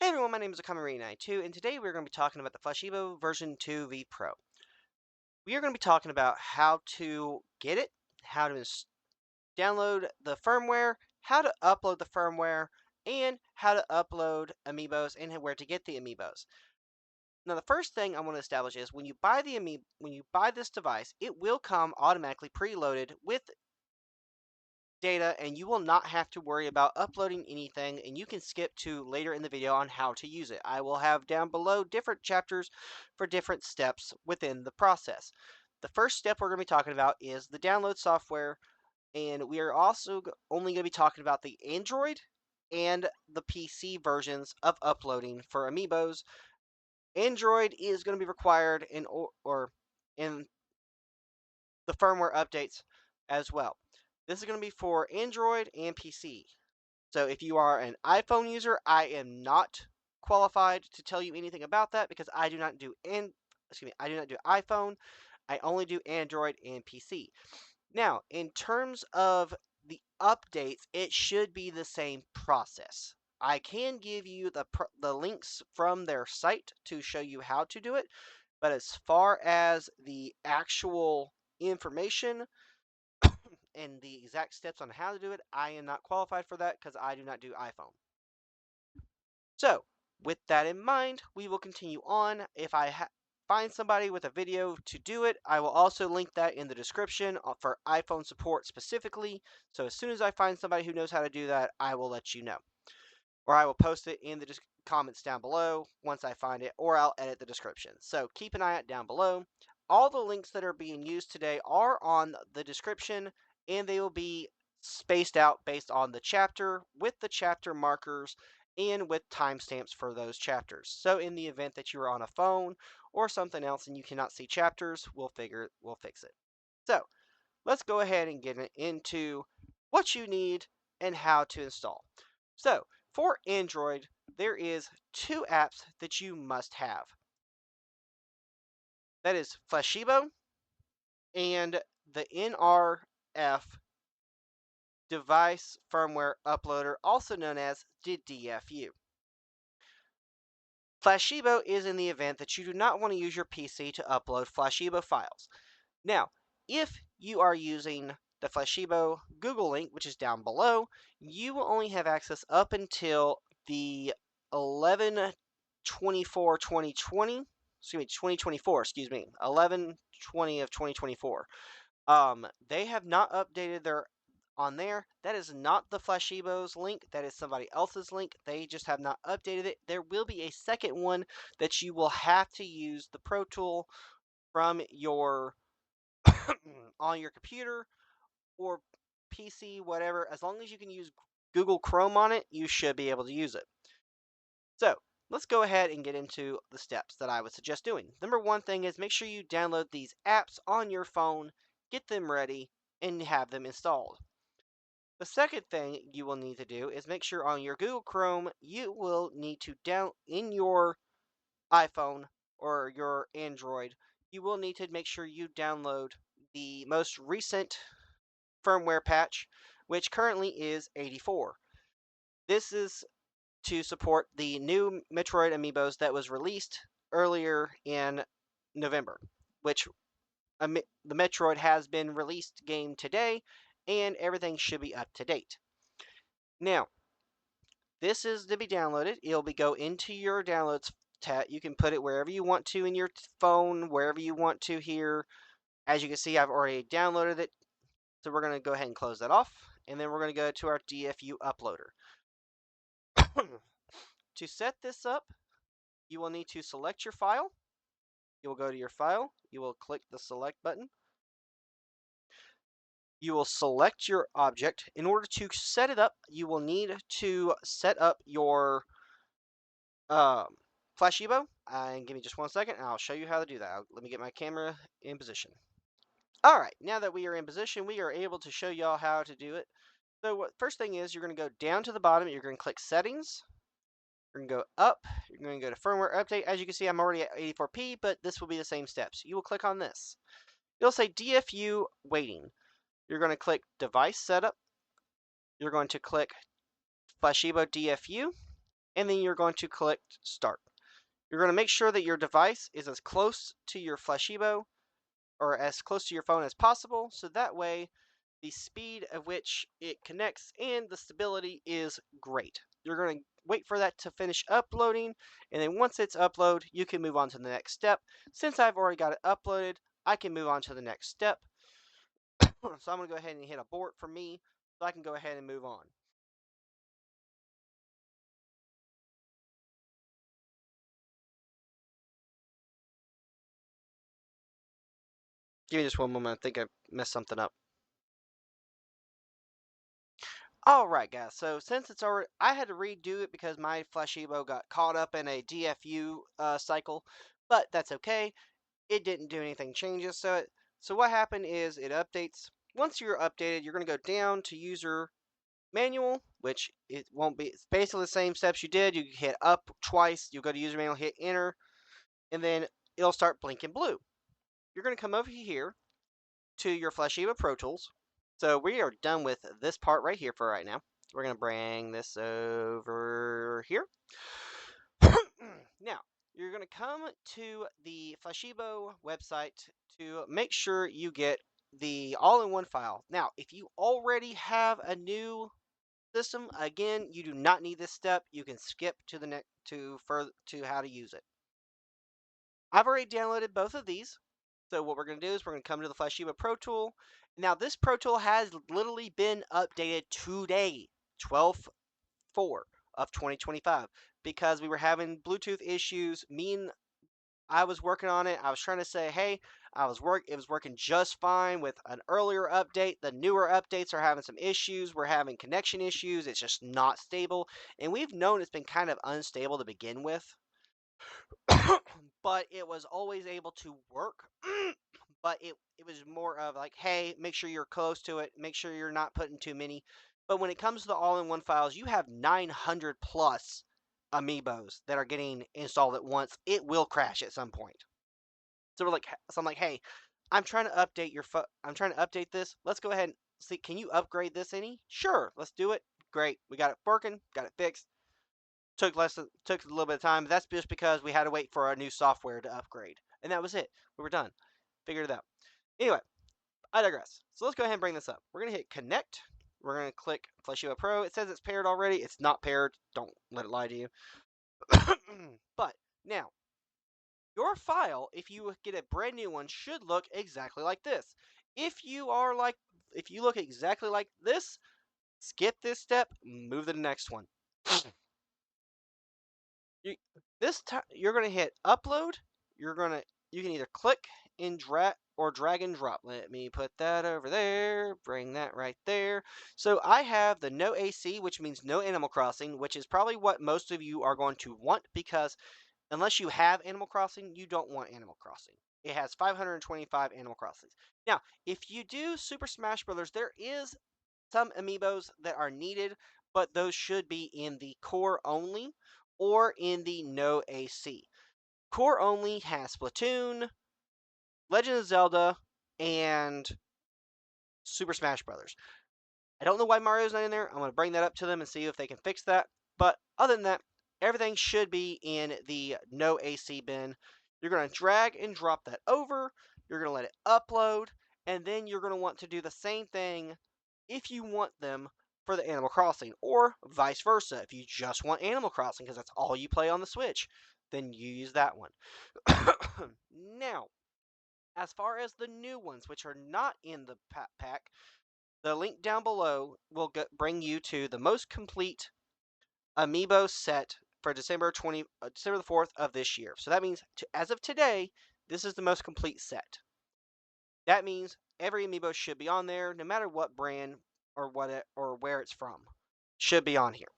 Hey everyone, my name is Akami92, and today we're going to be talking about the Flashiibo version 2 V Pro. We are going to be talking about how to get it, how to download the firmware, how to upload the firmware, and how to upload amiibos and where to get the amiibos. Now, the first thing I want to establish is when you buy when you buy this device, it will come automatically preloaded with data, and you will not have to worry about uploading anything, and you can skip to later in the video on how to use it. I will have down below different chapters for different steps within the process. The first step we're going to be talking about is the download software, and we are also only going to be talking about the Android and the PC versions of uploading for amiibos. Android is going to be required in the firmware updates as well. This is going to be for Android and PC. So if you are an iPhone user, I am not qualified to tell you anything about that because I do not do I do not do iPhone. I only do Android and PC. Now, in terms of the updates, it should be the same process. I can give you the links from their site to show you how to do it, but as far as the actual information and the exact steps on how to do it, I am not qualified for that because I do not do iPhone. So, with that in mind, we will continue on. If I find somebody with a video to do it, I will also link that in the description for iPhone support specifically. So as soon as I find somebody who knows how to do that, I will let you know. Or I will post it in the comments down below once I find it, or I'll edit the description. So keep an eye out down below. All the links that are being used today are on the description, and they will be spaced out based on the chapter with the chapter markers and with timestamps for those chapters. So in the event that you are on a phone or something else and you cannot see chapters, we'll fix it. So let's go ahead and get into what you need and how to install. So for Android, there is two apps that you must have. That is Flashiibo and the NRF device firmware uploader, also known as the DFU. Flashiibo is in the event that you do not want to use your PC to upload Flashiibo files. Now, if you are using the Flashiibo Google link, which is down below, you will only have access up until the 11/24/2020. Excuse me, 2024. Excuse me, 11/20 of 2024. They have not updated their on there. That is not the Flashiibo's link. That is somebody else's link. They just have not updated it. There will be a second one that you will have to use the Pro Tool from your on your computer or PC, whatever. As long as you can use Google Chrome on it, you should be able to use it. So let's go ahead and get into the steps that I would suggest doing. Number one thing is make sure you download these apps on your phone, get them ready, and have them installed. The second thing you will need to do is make sure on your Google Chrome, you will need to in your iPhone or your Android, you will need to make sure you download the most recent firmware patch, which currently is 84. This is to support the new Metroid amiibos that was released earlier in November, which the Metroid has been released game today, and everything should be up to date. Now, this is to be downloaded. It'll go into your downloads tab. You can put it wherever you want to in your phone, wherever you want to here. As you can see, I've already downloaded it. So we're going to go ahead and close that off. And then we're going to go to our DFU uploader. To set this up, you will need to select your file. You will go to your file. You will click the select button. You will select your object. In order to set it up, you will need to set up your Flashiibo. And give me just 1 second, and I'll show you how to do that. Let me get my camera in position. All right, now that we are in position, we are able to show y'all how to do it. So what first thing is, you're going to go down to the bottom. You're going to click Settings. You're going to go up. You're going to go to Firmware Update. As you can see, I'm already at 84p, but this will be the same steps. You will click on this. It'll say DFU Waiting. You're going to click Device Setup. You're going to click Flashiibo DFU. and then you're going to click Start. You're going to make sure that your device is as close to your Flashiibo or as close to your phone as possible, so that way the speed at which it connects and the stability is great. You're going to wait for that to finish uploading, and then once it's uploaded, you can move on to the next step. Since I've already got it uploaded, I can move on to the next step. So I'm going to go ahead and hit abort for me, so I can go ahead and move on. Give me just one moment. I think I messed something up. All right, guys. So since it's already, I had to redo it because my Flashiibo got caught up in a DFU cycle, but that's okay. It didn't do anything changes. So what happened is it updates. Once you're updated, you're going to go down to user manual, which it won't be. It's basically the same steps you did. You hit up twice. You go to user manual, hit enter, and then it'll start blinking blue. You're going to come over here to your Flashiibo Pro Tools. So we are done with this part right here for right now. We're going to bring this over here. Now, you're going to come to the Flashiibo website to make sure you get the all-in-one file. Now, if you already have a new system, again, you do not need this step. You can skip to the next to how to use it. I've already downloaded both of these. So what we're going to do is we're going to come to the Flashiibo Pro Tool. Now this Pro Tool has literally been updated today, 12/4 of 2025, because we were having Bluetooth issues. I was working on it. I was trying to say, hey, it was working just fine with an earlier update. The newer updates are having some issues. We're having connection issues. It's just not stable. And we've known it's been kind of unstable to begin with. But it was always able to work. But it was more of like, hey, make sure you're close to it. Make sure you're not putting too many. But when it comes to the all-in-one files, you have 900 plus amiibos that are getting installed at once. It will crash at some point. So I'm like, hey, I'm trying to update I'm trying to update this. Let's go ahead and see. Can you upgrade this any? Sure, let's do it. Great, we got it working. Got it fixed. Took a little bit of time. But that's just because we had to wait for our new software to upgrade, and that was it. We were done. Figured it out. Anyway, I digress. So let's go ahead and bring this up. We're gonna hit connect. We're gonna click Flashiibo Pro. It says it's paired already. It's not paired. Don't let it lie to you. But now, your file, if you get a brand new one, should look exactly like this. If you are like, if you look exactly like this, skip this step, move to the next one. You, this time you're gonna hit upload. You can either click and drag and drop. Let me put that over there. Bring that right there. So I have the no AC, which means no Animal Crossing, which is probably what most of you are going to want because unless you have Animal Crossing, you don't want Animal Crossing. It has 525 Animal Crossings. Now, if you do Super Smash Brothers, there is some amiibos that are needed, but those should be in the core only or in the no AC. Core only has Splatoon, Legend of Zelda, and Super Smash Brothers. I don't know why Mario's not in there. I'm going to bring that up to them and see if they can fix that. But other than that, everything should be in the no AC bin. You're going to drag and drop that over. You're going to let it upload. And then you're going to want to do the same thing if you want them for the Animal Crossing, or vice versa. If you just want Animal Crossing because that's all you play on the Switch, then you use that one. Now, as far as the new ones, which are not in the pack, the link down below will bring you to the most complete amiibo set for December the 4th of this year. So that means, as of today, this is the most complete set. That means every amiibo should be on there, no matter what brand or or where it's from. Should be on here.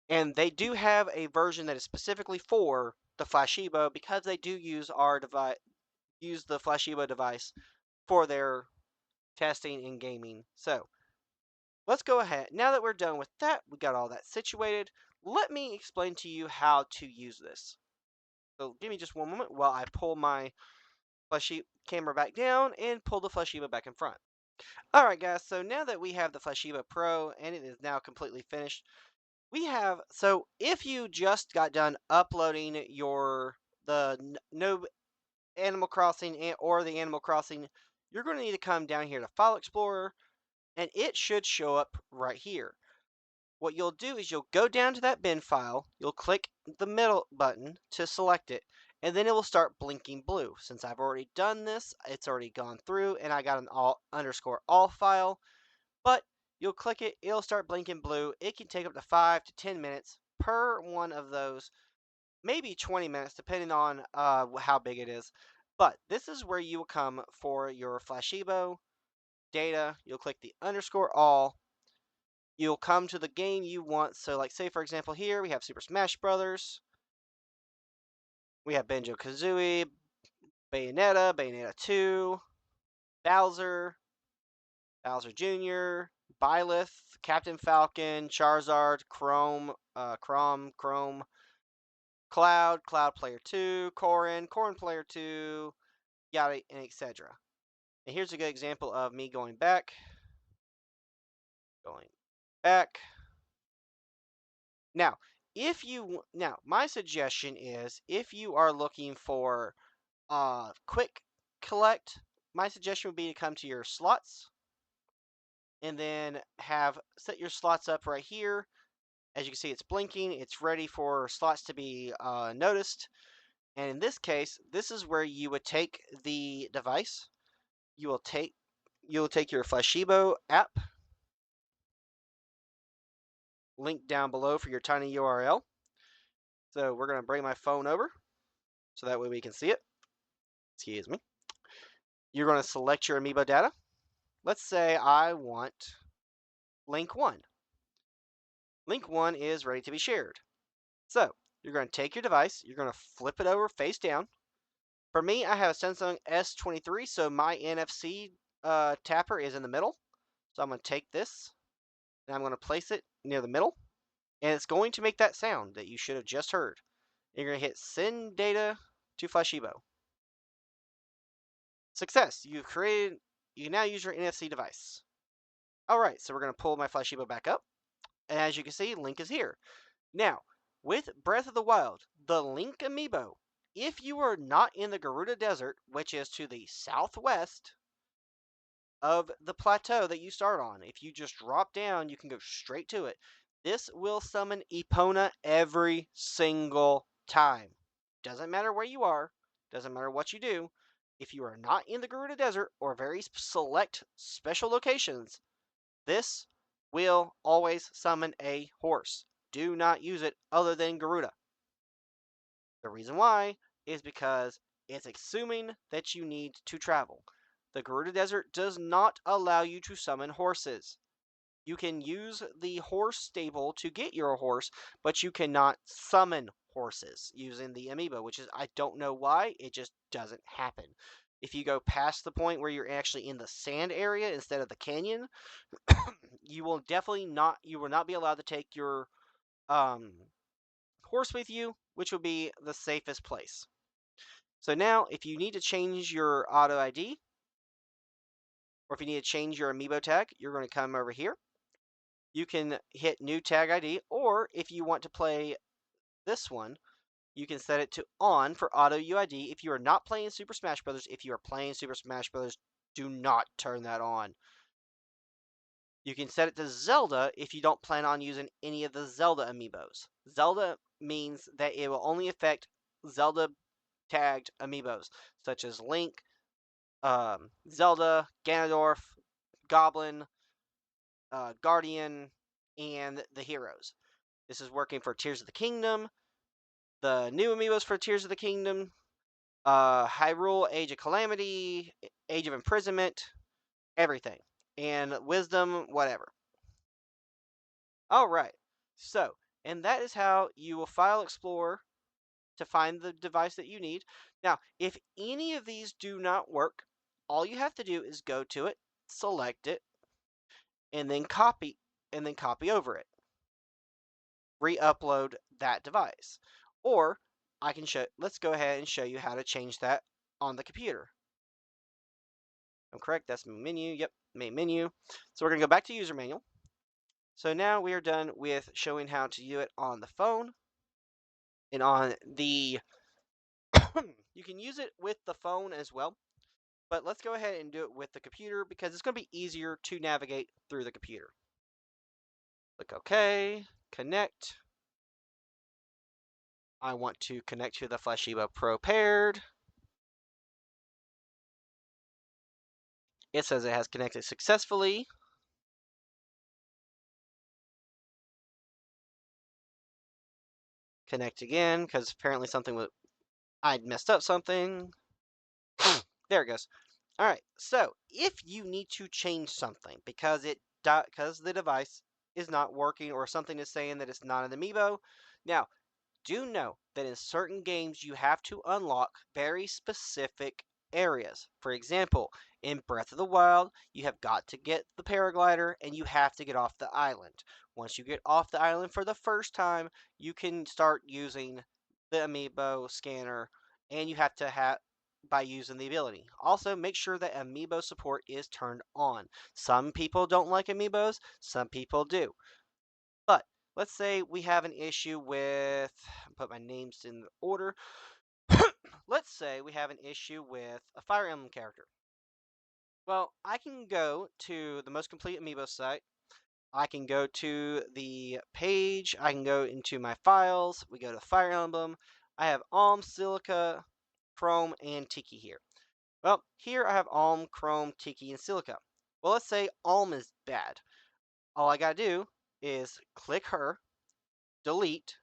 And they do have a version that is specifically for the Flashiibo because they do use the Flashiibo device for their testing and gaming. So let's go ahead. Now that we're done with that, we got all that situated. Let me explain to you how to use this. So give me just one moment while I pull my Flashiibo camera back down and pull the Flashiibo back in front. Alright guys, so now that we have the Flashiibo Pro and it is now completely finished, So if you just got done uploading no Animal Crossing or the Animal Crossing, you're going to need to come down here to File Explorer, and it should show up right here. What you'll do is you'll go down to that bin file, you'll click the middle button to select it, and then it will start blinking blue. Since I've already done this, it's already gone through, and I got an all file, but you'll click it, it'll start blinking blue. It can take up to 5 to 10 minutes per one of those, maybe 20 minutes, depending on how big it is. But this is where you will come for your Flashiibo data. You'll click the underscore all. You'll come to the game you want. So, like, say for example, here we have Super Smash Brothers. We have Banjo Kazooie, Bayonetta, Bayonetta 2, Bowser, Bowser Jr., Byleth, Captain Falcon, Charizard, Chrome, Cloud Player 2, Corrin Player 2, yada, and etc. And here's a good example of me going back. Now, my suggestion is if you are looking for quick collect, my suggestion would be to come to your slots and then set your slots up right here. As you can see, it's blinking. It's ready for slots to be noticed. And in this case, this is where you would take the device. You will take your Flashiibo app, link down below for your tiny URL. So we're going to bring my phone over so that way we can see it. Excuse me. You're going to select your amiibo data. Let's say I want link 1. Link 1 is ready to be shared. So you're going to take your device, you're going to flip it over face down. For me, I have a Samsung S23, so my NFC tapper is in the middle. So I'm going to take this and I'm going to place it near the middle. And it's going to make that sound that you should have just heard. You're going to hit send data to Flashiibo. Success! You can now use your NFC device. Alright, so we're going to pull my Flashiibo back up. And as you can see, Link is here. Now, with Breath of the Wild, the Link amiibo, if you are not in the Gerudo Desert, which is to the southwest of the plateau that you start on, if you just drop down, you can go straight to it. This will summon Epona every single time. Doesn't matter where you are, doesn't matter what you do. If you are not in the Gerudo Desert or very select special locations, this will always summon a horse. Do not use it other than Garuda. The reason why is because it's assuming that you need to travel. The Garuda Desert does not allow you to summon horses. You can use the horse stable to get your horse, but you cannot summon horses using the amiibo, which is, I don't know why, it just doesn't happen. If you go past the point where you're actually in the sand area instead of the canyon, you will not be allowed to take your horse with you, which will be the safest place. So now, if you need to change your auto ID, or if you need to change your amiibo tag, you're going to come over here. You can hit new tag ID, or if you want to play this one, you can set it to on for auto UID. If you are not playing Super Smash Bros., if you are playing Super Smash Bros., do not turn that on. You can set it to Zelda if you don't plan on using any of the Zelda amiibos. Zelda means that it will only affect Zelda tagged amiibos, such as Link, Zelda, Ganondorf, Goblin, Guardian, and the heroes. This is working for Tears of the Kingdom, the new amiibos for Tears of the Kingdom, Hyrule, Age of Calamity, Age of Imprisonment, everything. And Wisdom, whatever. Alright, so, and that is how you will file Explorer to find the device that you need. Now, if any of these do not work, all you have to do is go to it, select it, and then copy over it. Re-upload that device. Or let's go ahead and show you how to change that on the computer. I'm correct, that's main menu. Yep, main menu. So we're going to go back to user manual. So now we are done with showing how to do it on the phone and on the you can use it with the phone as well, but let's go ahead and do it with the computer because it's going to be easier to navigate through the computer. Click OK, connect. I want to connect to the Flashiibo Pro paired. It says it has connected successfully. Connect again because apparently I'd messed up something. There it goes. All right. So if you need to change something because the device is not working or something is saying that it's not an amiibo, now do know that in certain games you have to unlock very specific areas. For example, in Breath of the Wild, you have got to get the paraglider and you have to get off the island. Once you get off the island for the first time, you can start using the amiibo scanner and you have to have by using the ability. Also, make sure that amiibo support is turned on. Some people don't like amiibos, some people do. But let's say we have an issue with, put my names in order. Let's say we have an issue with a Fire Emblem character. Well, I can go to the Most Complete Amiibo site. I can go to the page. I can go into my files. We go to Fire Emblem. I have Alm, Silica, Chrome, and Tiki here. Well, here I have Alm, Chrome, Tiki, and Silica. Well, let's say Alm is bad. All I gotta do is click her, delete,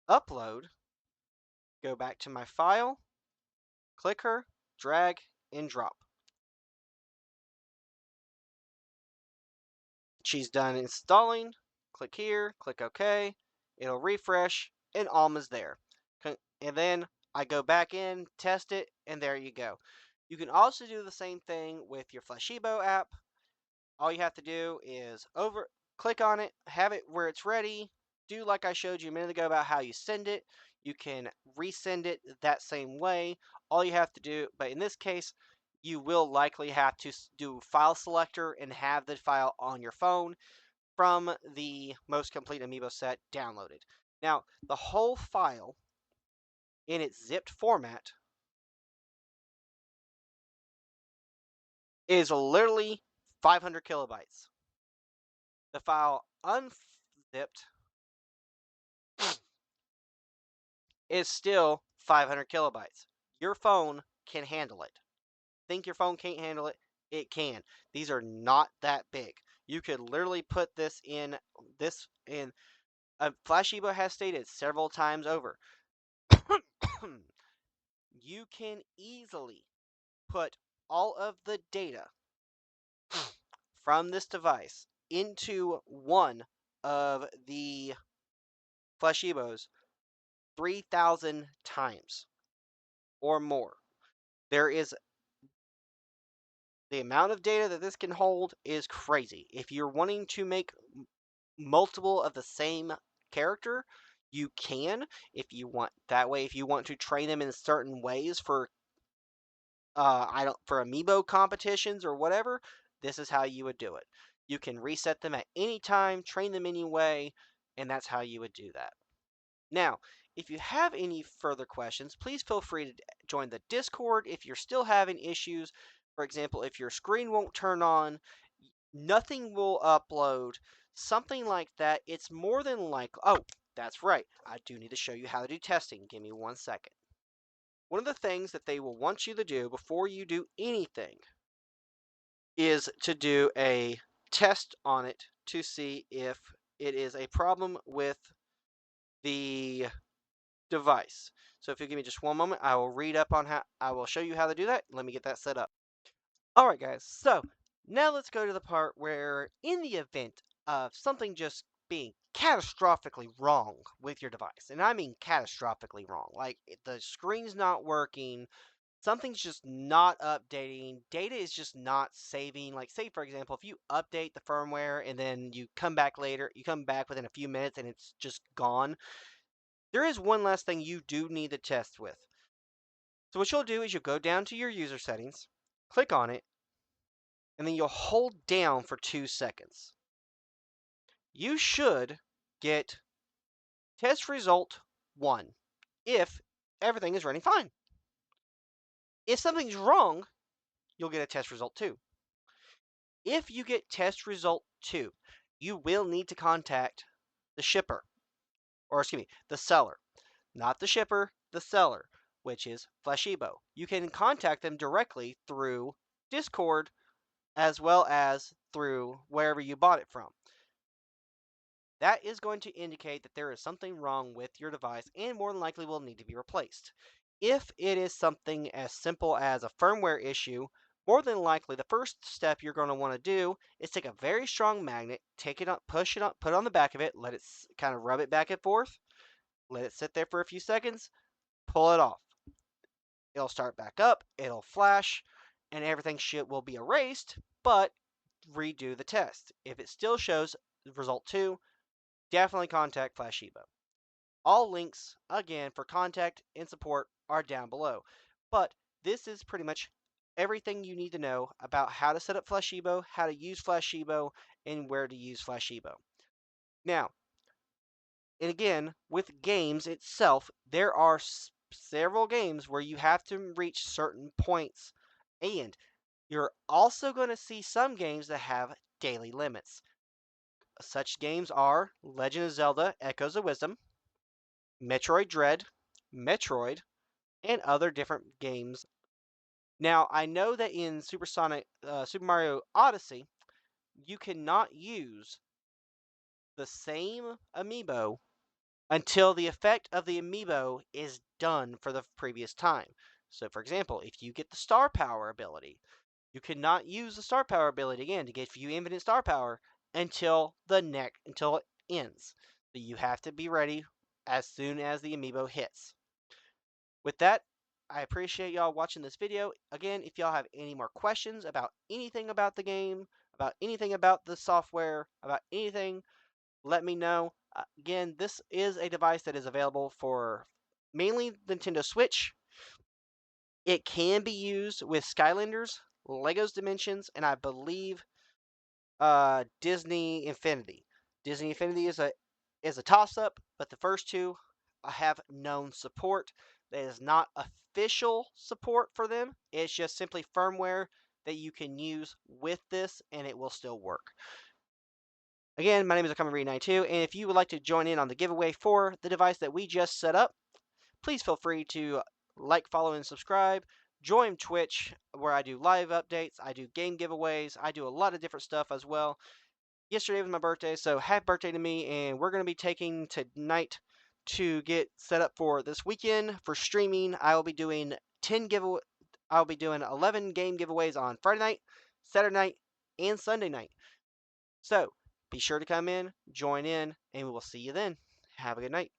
upload, go back to my file, click her, drag, and drop. She's done installing. Click here, click OK. It'll refresh, and Alma's there. And then I go back in, test it, and there you go. You can also do the same thing with your Flashiibo app. All you have to do is click on it, have it where it's ready, do like I showed you a minute ago about how you send it. You can resend it that same way. All you have to do, but in this case, you will likely have to do file selector and have the file on your phone from the Most Complete Amiibo set downloaded. Now, the whole file in its zipped format is literally 500 kilobytes. The file unzipped is still 500 kilobytes. Your phone can handle it. Think your phone can't handle it? It can. These are not that big. You could literally put this in. Flashiibo has stated several times over. You can easily put all of the data from this device into one of the Flashiibos 3,000 times or more. There is the amount of data that this can hold is crazy. If you're wanting to make multiple of the same character, you can. If you want that way, if you want to train them in certain ways for I don't for amiibo competitions or whatever, this is how you would do it. You can reset them at any time, train them anyway, and that's how you would do that. Now, if you have any further questions, please feel free to join the Discord if you're still having issues. For example, if your screen won't turn on, nothing will upload, something like that, it's more than likely. Oh, that's right. I do need to show you how to do testing. Give me 1 second. One of the things that they will want you to do before you do anything is to do a test on it to see if it is a problem with the device. So if you give me just one moment, I will read up on how I will show you how to do that. Let me get that set up. All right, guys. So now let's go to the part where, in the event of something just being catastrophically wrong with your device, and I mean catastrophically wrong, like the screen's not working, something's just not updating, data is just not saving. Like, say, for example, if you update the firmware and then you come back later, you come back within a few minutes and it's just gone, there is one last thing you do need to test with. So what you'll do is you'll go down to your user settings, click on it, and then you'll hold down for 2 seconds. you should get test result 1 if everything is running fine. If something's wrong, you'll get a test result 2. If you get test result 2, you will need to contact the shipper, or excuse me, the seller. Not the shipper, the seller, which is Flashiibo. You can contact them directly through Discord as well as through wherever you bought it from. That is going to indicate that there is something wrong with your device and more than likely will need to be replaced. If it is something as simple as a firmware issue, more than likely the first step you're going to want to do is take a very strong magnet, take it up, push it up, put it on the back of it, let it kind of rub it back and forth, let it sit there for a few seconds, pull it off. It'll start back up, it'll flash, and everything will be erased, but redo the test. If it still shows result 2, definitely contact Flashiibo. All links, again, for contact and support are down below. But this is pretty much everything you need to know about how to set up Flashiibo, how to use Flashiibo, and where to use Flashiibo. Now, and again, with games itself, there are several games where you have to reach certain points. And you're also going to see some games that have daily limits. Such games are Legend of Zelda Echoes of Wisdom, Metroid Dread, Metroid, and other different games. Now, I know that in Super Mario Odyssey, you cannot use the same amiibo until the effect of the amiibo is done for the previous time. So, for example, if you get the Star Power ability, you cannot use the Star Power ability again to give you infinite Star Power until until it ends. So you have to be ready as soon as the amiibo hits. With that, I appreciate y'all watching this video. Again, if y'all have any more questions about anything about the game, about anything about the software, about anything, let me know. Again, this is a device that is available for mainly Nintendo Switch. It can be used with Skylanders, Lego's Dimensions, and I believe Disney Infinity. Disney Infinity is a toss up, but the first two have known support. That is not official support for them. It's just simply firmware that you can use with this, and it will still work. Again, my name is amiibos, and if you would like to join in on the giveaway for the device that we just set up, please feel free to like, follow, and subscribe. Join Twitch, where I do live updates, I do game giveaways, I do a lot of different stuff as well. Yesterday was my birthday, so happy birthday to me, and we're going to be taking tonight to get set up for this weekend for streaming. I will be doing 11 game giveaways on Friday night, Saturday night, and Sunday night. So be sure to come in, join in, and we will see you then. Have a good night.